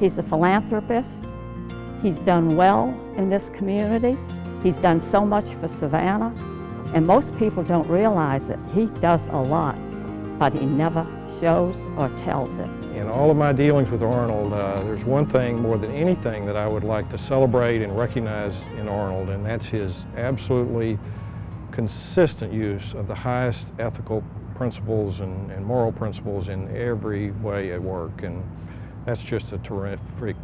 He's a philanthropist. He's done well in this community. He's done so much for Savannah, and most people don't realize it. He does a lot, but he never shows or tells it. In all of my dealings with Arnold, there's one thing more than anything that I would like to celebrate and recognize in Arnold, and that's his absolutely consistent use of the highest ethical principles and moral principles in every way at work. And that's just a terrific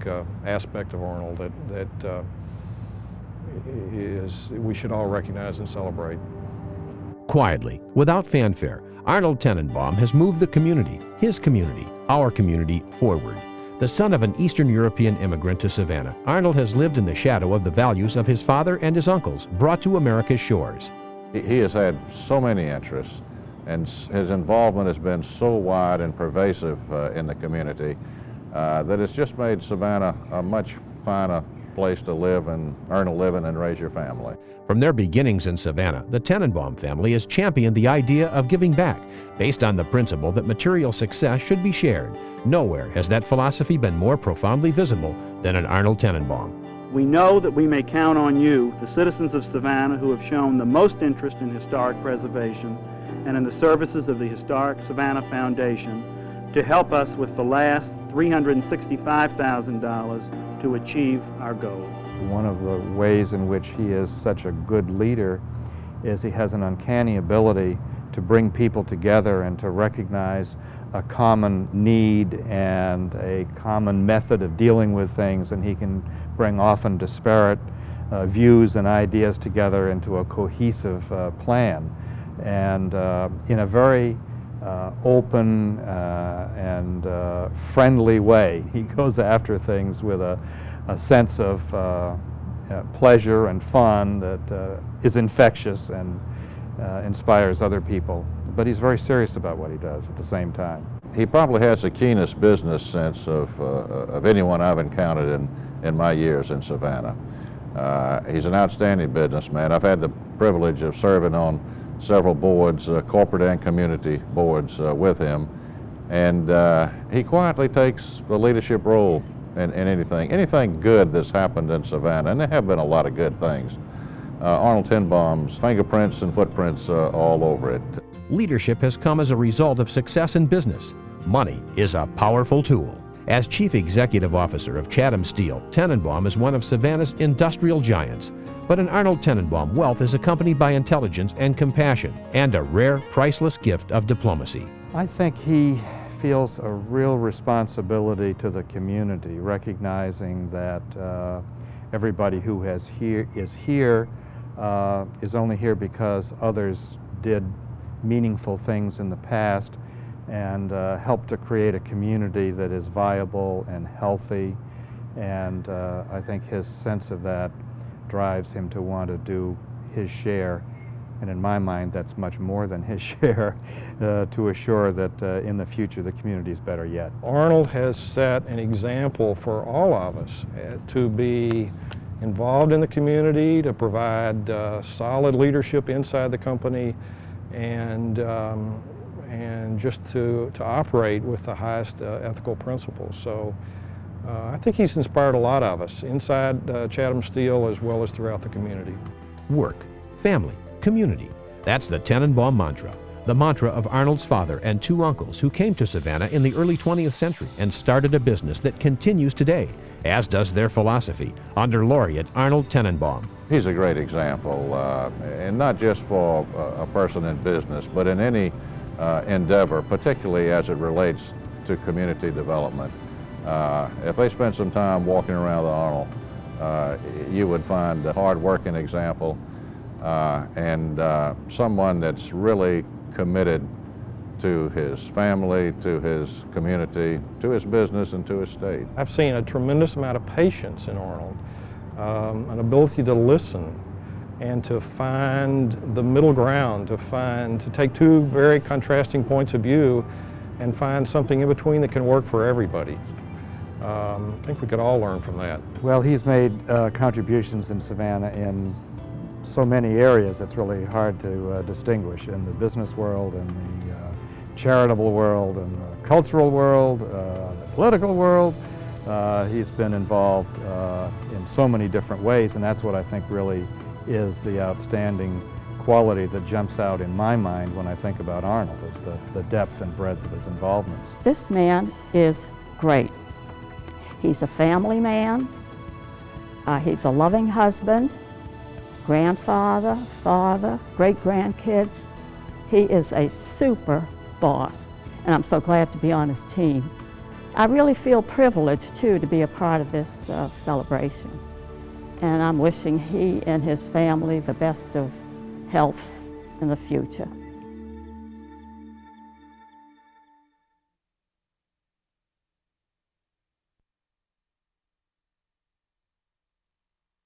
aspect of Arnold that we should all recognize and celebrate. Quietly, without fanfare, Arnold Tenenbaum has moved the community, his community, our community, forward. The son of an Eastern European immigrant to Savannah, Arnold has lived in the shadow of the values of his father and his uncles, brought to America's shores. He has had so many interests, and his involvement has been so wide and pervasive in the community that it's just made Savannah a much finer place to live and earn a living and raise your family. From their beginnings in Savannah, the Tenenbaum family has championed the idea of giving back, based on the principle that material success should be shared. Nowhere has that philosophy been more profoundly visible than in Arnold Tenenbaum. We know that we may count on you, the citizens of Savannah, who have shown the most interest in historic preservation and in the services of the Historic Savannah Foundation, to help us with the last $365,000 to achieve our goal. One of the ways in which he is such a good leader is he has an uncanny ability to bring people together and to recognize a common need and a common method of dealing with things, and he can bring often disparate views and ideas together into a cohesive plan. And in a very open and friendly way, he goes after things with a sense of pleasure and fun that is infectious and inspires other people. But he's very serious about what he does at the same time. He probably has the keenest business sense of anyone I've encountered in my years in Savannah. He's an outstanding businessman. I've had the privilege of serving on several boards, corporate and community boards with him, and he quietly takes the leadership role in anything good that's happened in Savannah, and there have been a lot of good things. Arnold Tenenbaum's fingerprints and footprints all over it. Leadership has come as a result of success in business. Money is a powerful tool. As Chief Executive Officer of Chatham Steel, Tenenbaum is one of Savannah's industrial giants. But in Arnold Tenenbaum, wealth is accompanied by intelligence and compassion, and a rare, priceless gift of diplomacy. I think he feels a real responsibility to the community, recognizing that everybody who is only here because others did meaningful things in the past and helped to create a community that is viable and healthy. And I think his sense of that drives him to want to do his share, and in my mind that's much more than his share, to assure that in the future the community is better yet. Arnold has set an example for all of us to be involved in the community, to provide solid leadership inside the company, and just to operate with the highest ethical principles. So I think he's inspired a lot of us inside Chatham Steel as well as throughout the community. Work, family, community. That's the Tenenbaum mantra, the mantra of Arnold's father and two uncles who came to Savannah in the early 20th century and started a business that continues today, as does their philosophy, under laureate Arnold Tenenbaum. He's a great example, and not just for a person in business, but in any endeavor, particularly as it relates to community development. If they spent some time walking around the Arnold, you would find a hard-working example and someone that's really committed to his family, to his community, to his business, and to his state. I've seen a tremendous amount of patience in Arnold, an ability to listen and to find the middle ground, to take two very contrasting points of view and find something in between that can work for everybody. I think we could all learn from that. Well, he's made contributions in Savannah in so many areas it's really hard to distinguish, in the business world, in the charitable world, in the cultural world, the political world. He's been involved in so many different ways, and that's what I think really is the outstanding quality that jumps out in my mind when I think about Arnold, is the depth and breadth of his involvements. This man is great. He's a family man. He's a loving husband, grandfather, father, great-grandkids. He is a super boss, and I'm so glad to be on his team. I really feel privileged, too, to be a part of this celebration. And I'm wishing he and his family the best of health in the future.